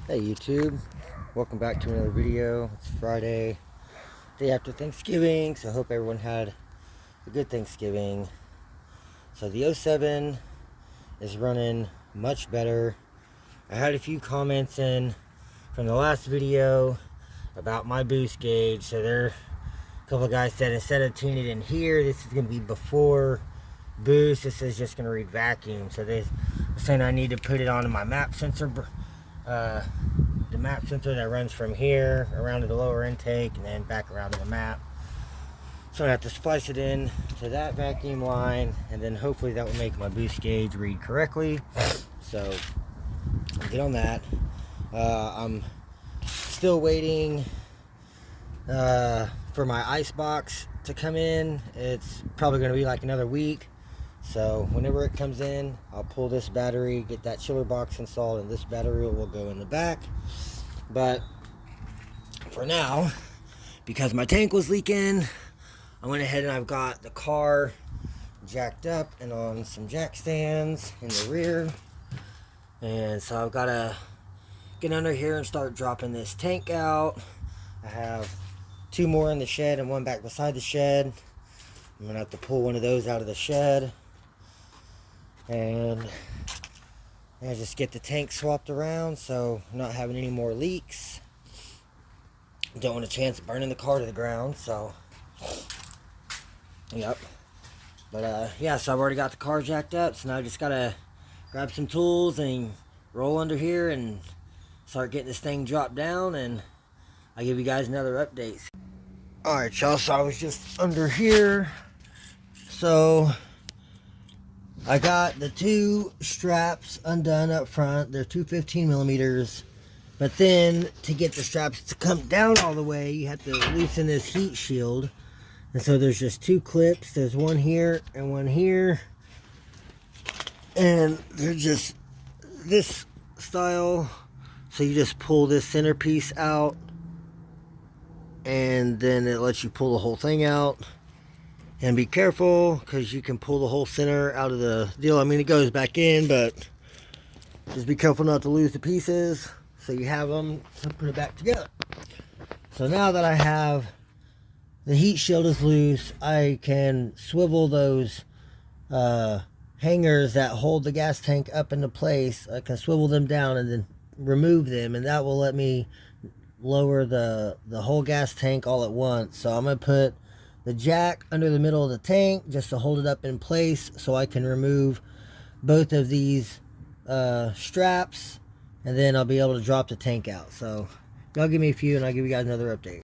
Hey YouTube, welcome back to another video. It's Friday, day after Thanksgiving, so I hope everyone had a good Thanksgiving. So the 07 is running much better. I had a few comments in from the last video about my boost gauge. So there, a couple of guys said instead of tuning it in here, this is going to be before boost. This is just going to read vacuum. So they're saying I need to put it on my map sensor. The map sensor that runs from here around to the lower intake and then back around to the map. So I have to splice it in to that vacuum line, and then hopefully that will make my boost gauge read correctly. So I'll get on that. I'm still waiting for my ice box to come in. It's probably going to be like another week. So whenever it comes in, I'll pull this battery, get that chiller box installed, and this battery will go in the back. But for now, because my tank was leaking, I went ahead and I've got the car jacked up and on some jack stands in the rear. And so I've got to get under here and start dropping this tank out. I have two more in the shed and one back beside the shed. I'm going to have to pull one of those out of the shed. And just get the tank swapped around so I'm not having any more leaks. Don't want a chance of burning the car to the ground, so yep. But yeah, so I've already got the car jacked up, so now I just gotta grab some tools and roll under here and start getting this thing dropped down, and I'll give you guys another update. Alright y'all, so I was just under here. So I got the two straps undone up front. They're two 15 millimeters. But then to get the straps to come down all the way, you have to loosen this heat shield. And so there's just two clips. There's one here and one here. And they're just this style. So you just pull this centerpiece out, and then it lets you pull the whole thing out. And be careful, because you can pull the whole center out of the deal. I mean, it goes back in, but just be careful not to lose the pieces, so you have them to put it back together. So now that I have the heat shield is loose, I can swivel those hangers that hold the gas tank up into place. I can swivel them down and then remove them, and that will let me lower the whole gas tank all at once. So I'm going to put the jack under the middle of the tank just to hold it up in place, so I can remove both of these straps, and then I'll be able to drop the tank out. So y'all give me a few and I'll give you guys another update.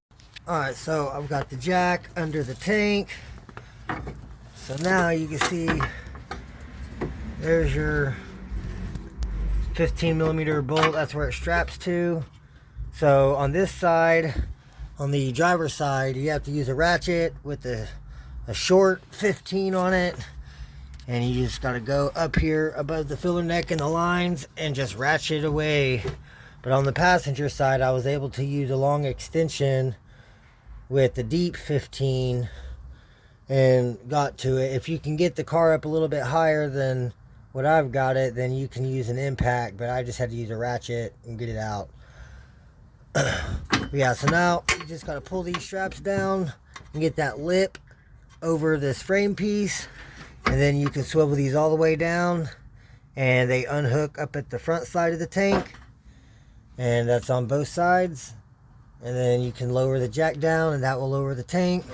Alright, so I've got the jack under the tank. So now you can see there's your 15 millimeter bolt. That's where it straps to. So on this side, on the driver's side, you have to use a ratchet with a short 15 on it, and you just got to go up here above the filler neck and the lines and just ratchet away. But on the passenger side, I was able to use a long extension with the deep 15 and got to it. If you can get the car up a little bit higher than what I've got it, then you can use an impact, but I just had to use a ratchet and get it out. Yeah, so now you just got to pull these straps down and get that lip over this frame piece, and then you can swivel these all the way down, and they unhook up at the front side of the tank, and that's on both sides. And then you can lower the jack down, and that will lower the tank.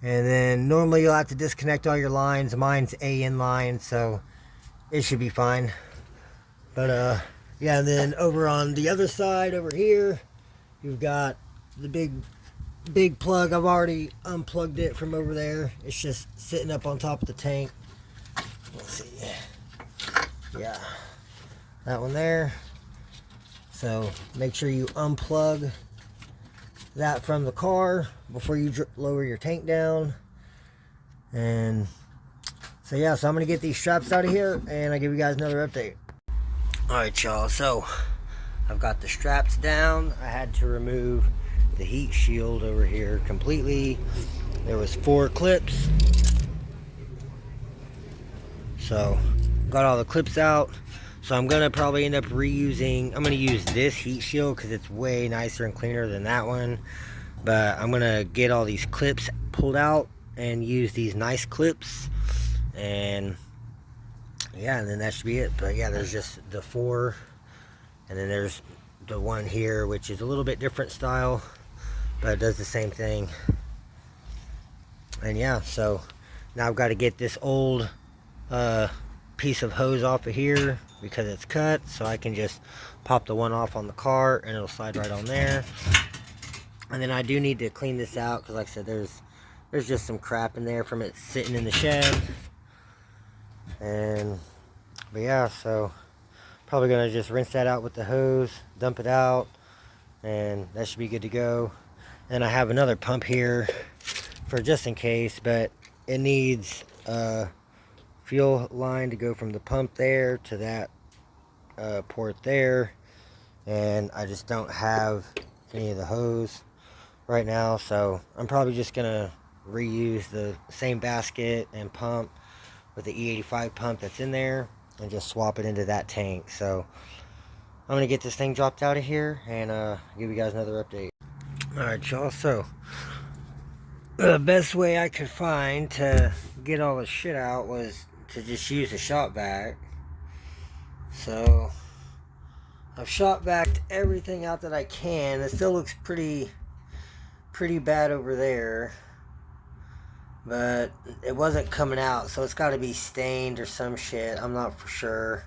And then normally you'll have to disconnect all your lines. Mine's AN line, so it should be fine. But yeah, and then over on the other side over here, you've got the big plug. I've already unplugged it from over there. It's just sitting up on top of the tank. Let's see. Yeah, that one there. So make sure you unplug that from the car before you lower your tank down. And so yeah, so I'm gonna get these straps out of here and I'll give you guys another update. Alright y'all, so I've got the straps down. I had to remove the heat shield over here completely. There was 4 clips. So got all the clips out. So I'm gonna probably end up reusing, I'm gonna use this heat shield because it's way nicer and cleaner than that one. But I'm gonna get all these clips pulled out and use these nice clips, and yeah, and then that should be it. But yeah, there's just the 4, and then there's the one here, which is a little bit different style, but it does the same thing. And yeah, so now I've got to get this old piece of hose off of here because it's cut, so I can just pop the one off on the car and it'll slide right on there. And then I do need to clean this out because, like I said, there's just some crap in there from it sitting in the shed. But yeah, so probably gonna just rinse that out with the hose, dump it out, and that should be good to go. And I have another pump here for just in case, but it needs a fuel line to go from the pump there to that port there, and I just don't have any of the hose right now, so I'm probably just gonna reuse the same basket and pump with the E85 pump that's in there and just swap it into that tank. So I'm gonna get this thing dropped out of here and give you guys another update. Alright, y'all, so the best way I could find to get all the shit out was to just use a shop vac. So I've shop vacked everything out that I can. It still looks pretty bad over there, but it wasn't coming out, so it's got to be stained or some shit. I'm not for sure,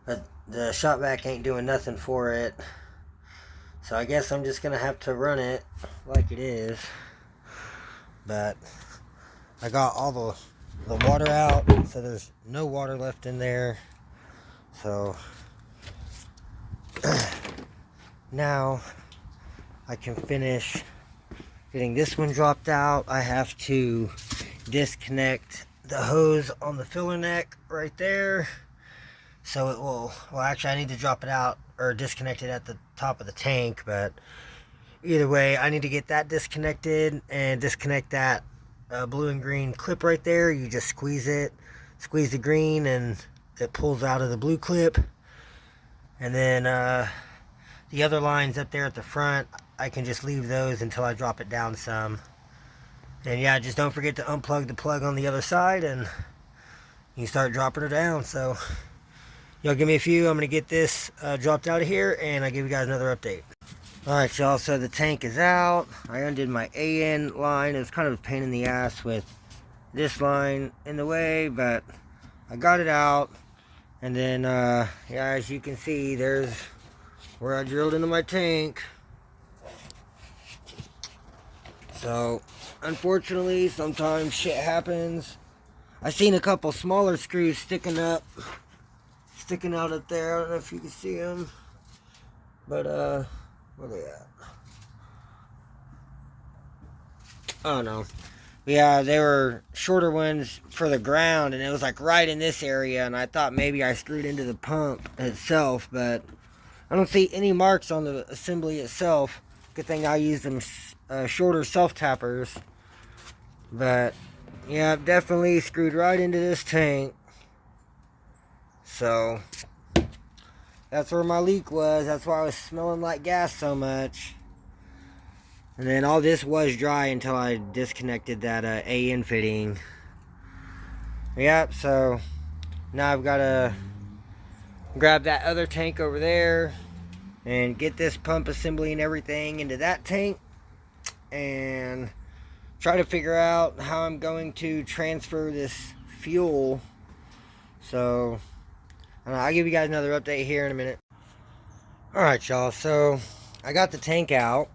but the shop vac ain't doing nothing for it, so I guess I'm just gonna have to run it like it is. But I got all the water out, so there's no water left in there. So now I can finish getting this one dropped out. I have to disconnect the hose on the filler neck right there, so it will, well, actually I need to drop it out or disconnect it at the top of the tank, but either way I need to get that disconnected and disconnect that blue and green clip right there. You just squeeze the green and it pulls out of the blue clip, and then the other lines up there at the front, I can just leave those until I drop it down some. And yeah, just don't forget to unplug the plug on the other side and you start dropping her down. So y'all give me a few. I'm going to get this dropped out of here and I'll give you guys another update. Alright, y'all, so the tank is out. I undid my AN line. It was kind of a pain in the ass with this line in the way, but I got it out. And then, yeah, as you can see, there's where I drilled into my tank. So, unfortunately, sometimes shit happens. I seen a couple smaller screws sticking out up there. I don't know if you can see them, but where they at? Oh no. Yeah, they were shorter ones for the ground, and it was like right in this area, and I thought maybe I screwed into the pump itself, but I don't see any marks on the assembly itself. Good thing I used them shorter self-tappers. But yeah, definitely screwed right into this tank. So that's where my leak was. That's why I was smelling like gas so much. And then all this was dry until I disconnected that AN fitting. Yep, so now I've got to grab that other tank over there and get this pump assembly and everything into that tank and try to figure out how I'm going to transfer this fuel. So I'll give you guys another update here in a minute. Alright, y'all, so I got the tank out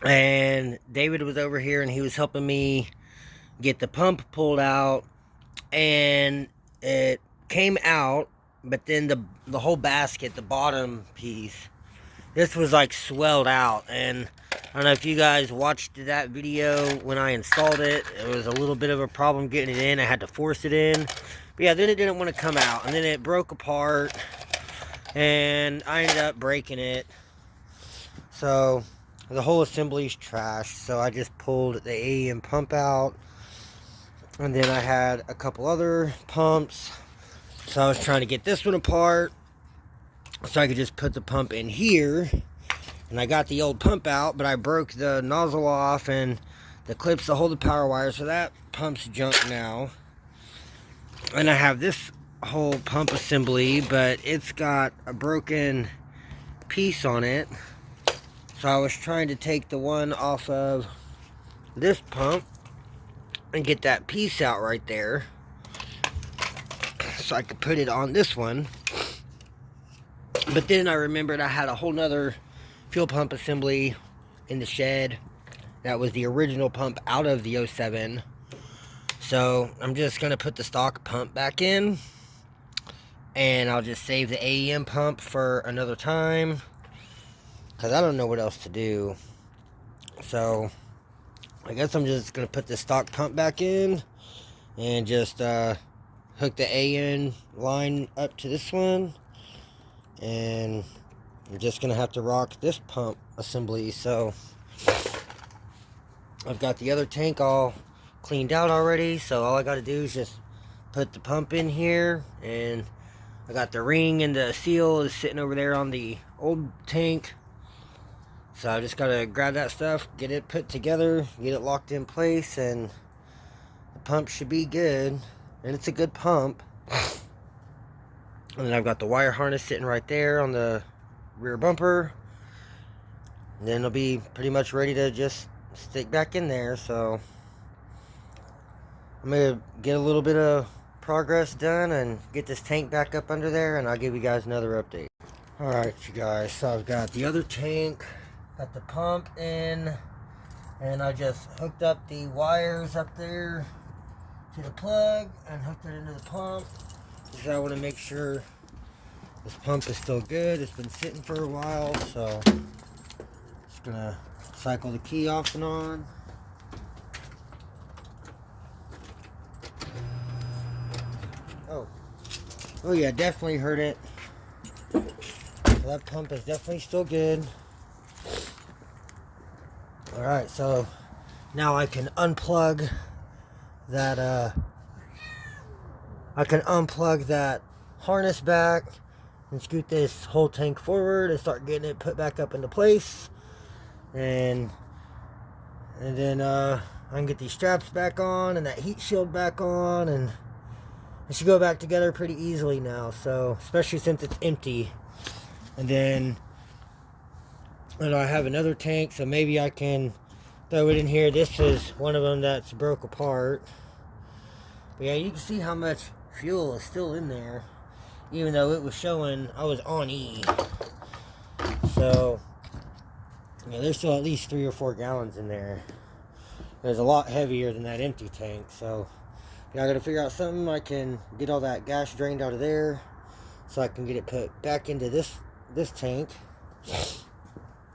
and David was over here and he was helping me get the pump pulled out, and it came out, but then the whole basket, the bottom piece, this was like swelled out. And I don't know if you guys watched that video when I installed it. It was a little bit of a problem getting it in. I had to force it in. But yeah, then it didn't want to come out, and then it broke apart and I ended up breaking it. So the whole assembly's trashed. So I just pulled the AEM pump out, and then I had a couple other pumps So I was trying to get this one apart so I could just put the pump in here. And I got the old pump out, but I broke the nozzle off and the clips that hold the power wire, so that pump's junk now. And I have this whole pump assembly, but it's got a broken piece on it. So I was trying to take the one off of this pump and get that piece out right there so I could put it on this one. But then I remembered I had a whole nother fuel pump assembly in the shed that was the original pump out of the 07. So I'm just going to put the stock pump back in, and I'll just save the AEM pump for another time because I don't know what else to do. So I guess I'm just going to put the stock pump back in and just hook the AN line up to this one, and I'm just going to have to rock this pump assembly. So I've got the other tank all cleaned out already, so all I got to do is just put the pump in here, and I got the ring and the seal is sitting over there on the old tank. So I just got to grab that stuff, get it put together, get it locked in place, and the pump should be good. And it's a good pump. And then I've got the wire harness sitting right there on the rear bumper. And then it'll be pretty much ready to just stick back in there. So I'm going to get a little bit of progress done and get this tank back up under there, and I'll give you guys another update. Alright, you guys, so I've got the other tank, got the pump in, and I just hooked up the wires up there to the plug and hooked it into the pump because I want to make sure this pump is still good. It's been sitting for a while, so just gonna cycle the key off and on. Oh yeah, definitely heard it. So that pump is definitely still good. Alright, so now I can unplug that harness back and scoot this whole tank forward and start getting it put back up into place. And then I can get these straps back on and that heat shield back on, and it should go back together pretty easily now, so especially since it's empty. And then I have another tank, so maybe I can throw it in here. This is one of them that's broke apart. But yeah, you can see how much fuel is still in there, even though it was showing I was on E. So yeah, there's still at least 3 or 4 gallons in there. It's a lot heavier than that empty tank, so yeah, I gotta figure out something I can get all that gas drained out of there so I can get it put back into this tank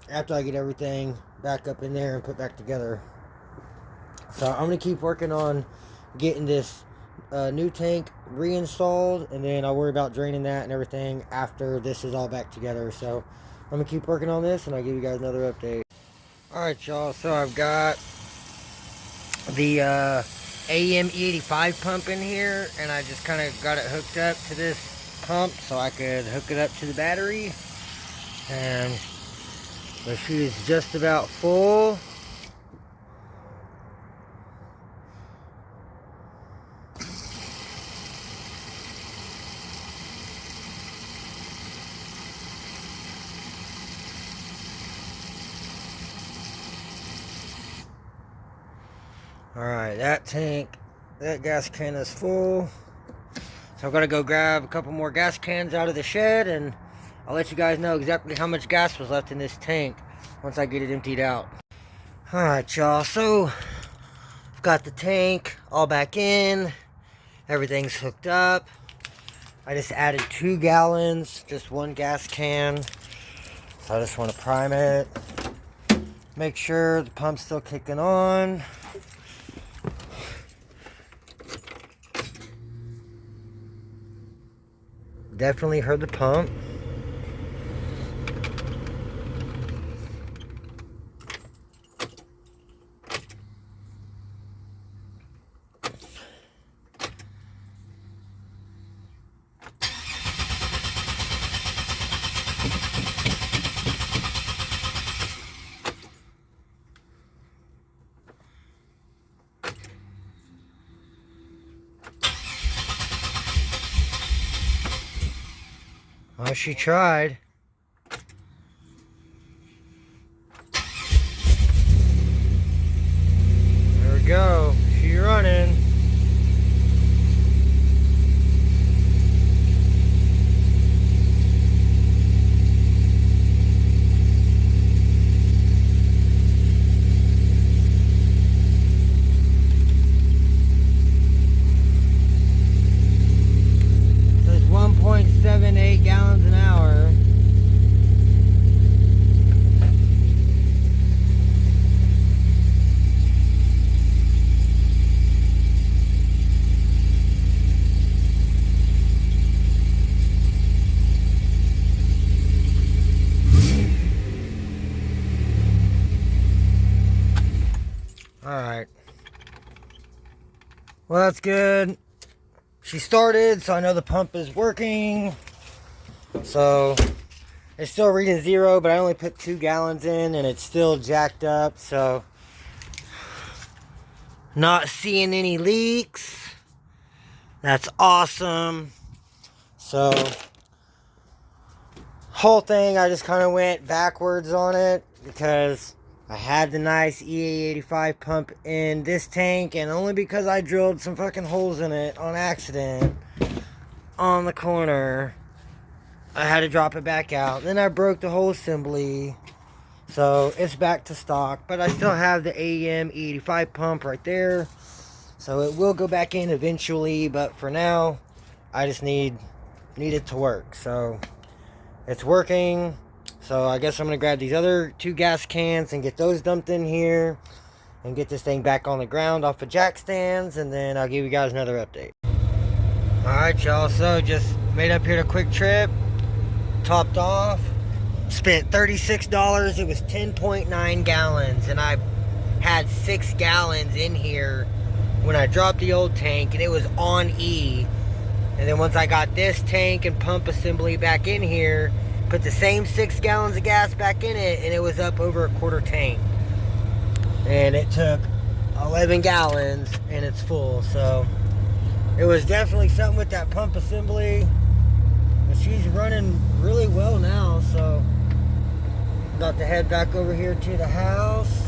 after I get everything back up in there and put back together. So I'm gonna keep working on getting this new tank reinstalled, and then I'll worry about draining that and everything after this is all back together. So I'm gonna keep working on this, and I'll give you guys another update. Alright, y'all, so I've got the AEM E85 pump in here, and I just kind of got it hooked up to this pump so I could hook it up to the battery. And the chute is just about full. Alright, that gas can is full. So I'm going to go grab a couple more gas cans out of the shed, and I'll let you guys know exactly how much gas was left in this tank once I get it emptied out. Alright, y'all, so I've got the tank all back in. Everything's hooked up. I just added 2 gallons, just 1 gas can. So I just want to prime it. Make sure the pump's still kicking on. Definitely heard the pump. Well, she tried. There we go. She's running. So it's 1.78 gallons an hour. Alright. Well, that's good. She started, so I know the pump is working. So, it's still reading 0, but I only put 2 gallons in, and it's still jacked up, so... Not seeing any leaks. That's awesome. So, whole thing, I just kind of went backwards on it, because... I had the nice EA85 pump in this tank, and only because I drilled some fucking holes in it on accident on the corner, I had to drop it back out. Then I broke the whole assembly, so it's back to stock. But I still have the AEM E85 pump right there, so it will go back in eventually. But for now, I just need it to work. So it's working. So I guess I'm going to grab these other 2 gas cans and get those dumped in here and get this thing back on the ground off of jack stands, and then I'll give you guys another update. Alright, y'all, so just made up here a quick trip, topped off, spent $36. It was 10.9 gallons, and I had 6 gallons in here when I dropped the old tank, and it was on E. And then once I got this tank and pump assembly back in here, put the same 6 gallons of gas back in it, and it was up over a quarter tank. And it took 11 gallons, and it's full. So it was definitely something with that pump assembly. But she's running really well now, so about to head back over here to the house.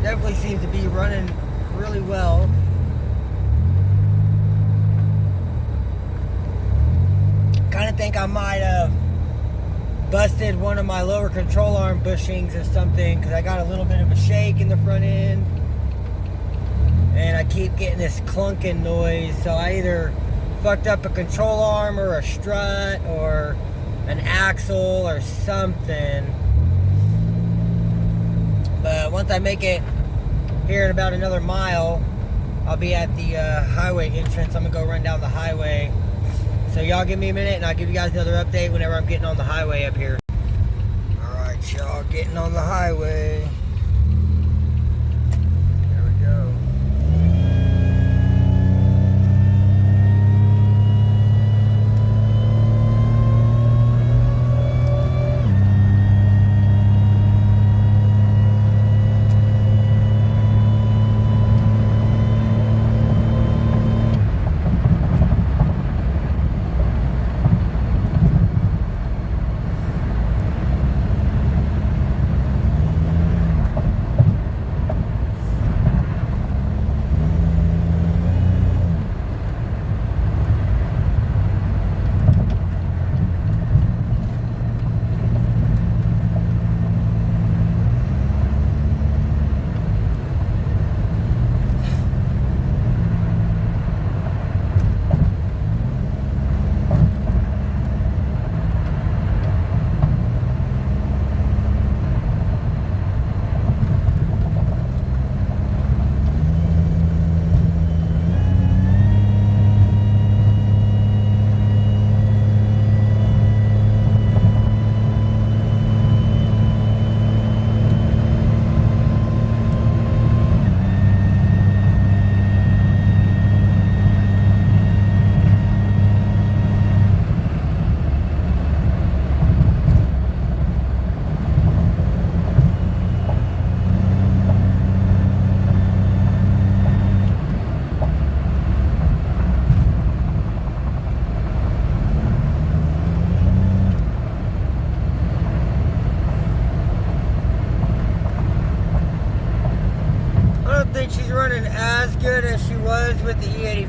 Definitely seems to be running really well. Kind of think I might have busted one of my lower control arm bushings or something, because I got a little bit of a shake in the front end, and I keep getting this clunking noise. So I either fucked up a control arm or a strut or an axle or something. But once I make it here in about another mile, I'll be at the highway entrance. I'm gonna go run down the highway. So y'all give me a minute and I'll give you guys another update whenever I'm getting on the highway up here. Alright, y'all, getting on the highway. There we go.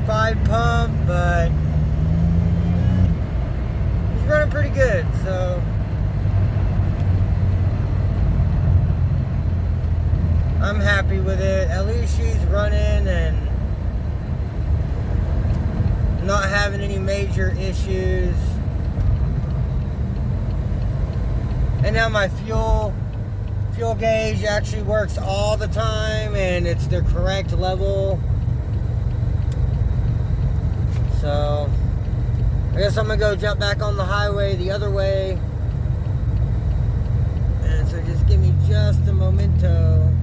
1.5 pump, but he's running pretty good, so I'm happy with it. At least she's running and not having any major issues. And now my fuel gauge actually works all the time, and it's the correct level. So I guess I'm gonna go jump back on the highway the other way. And so just give me just a momento.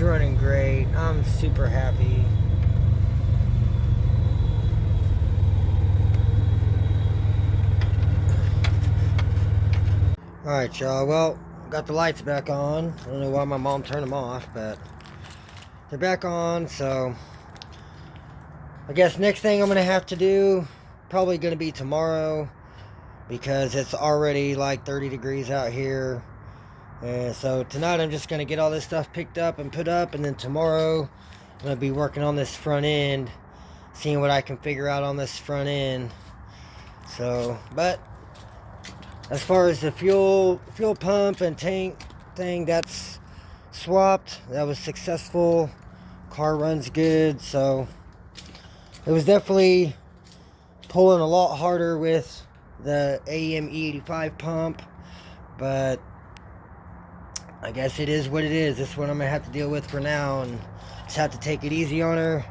running great. I'm super happy. Alright, y'all. Well, got the lights back on. I don't know why my mom turned them off, but they're back on, so I guess next thing I'm going to have to do, probably going to be tomorrow, because it's already like 30 degrees out here. And so tonight I'm just going to get all this stuff picked up and put up, and then tomorrow going to be working on this front end, seeing what I can figure out on this front end. So, but as far as the fuel pump and tank thing, that's swapped. That was successful. Car runs good. So it was definitely pulling a lot harder with the AEM E85 pump, but I guess it is what it is. This is what I'm gonna have to deal with for now, and just have to take it easy on her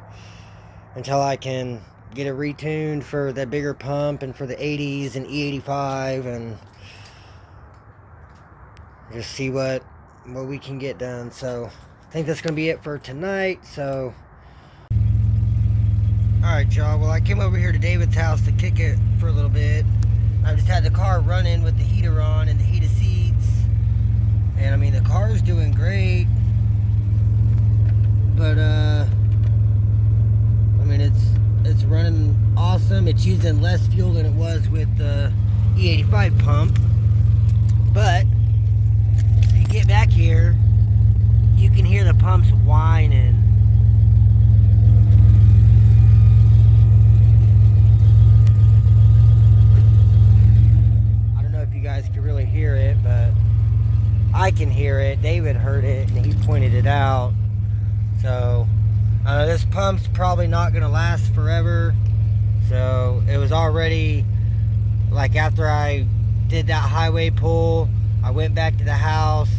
until I can get it retuned for the bigger pump and for the 80s and E85, and just see what we can get done. So I think that's gonna be it for tonight. So alright, y'all, well, I came over here to David's house to kick it for a little bit. I just had the car running with the heater on and the heated seats, and I mean, the car's doing great, but I mean, it's running awesome. It's using less fuel than it was with the E85 pump, but if you get back here, you can hear the pumps whining. I don't know if you guys can really hear it, but I can hear it. David heard it and he pointed it out. So this pump's probably not going to last forever. So it was already, like, after I did that highway pull, I went back to the house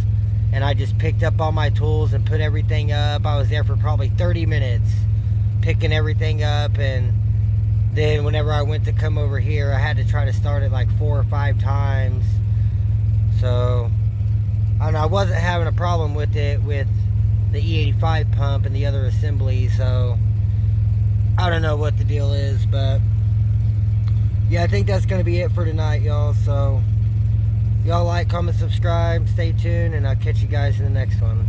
and I just picked up all my tools and put everything up. I was there for probably 30 minutes picking everything up, and then whenever I went to come over here, I had to try to start it like 4 or 5 times. So I don't know, I wasn't having a problem with it with the E85 pump and the other assembly, so I don't know what the deal is, but yeah, I think that's going to be it for tonight, y'all. So y'all like, comment, subscribe, stay tuned, and I'll catch you guys in the next one.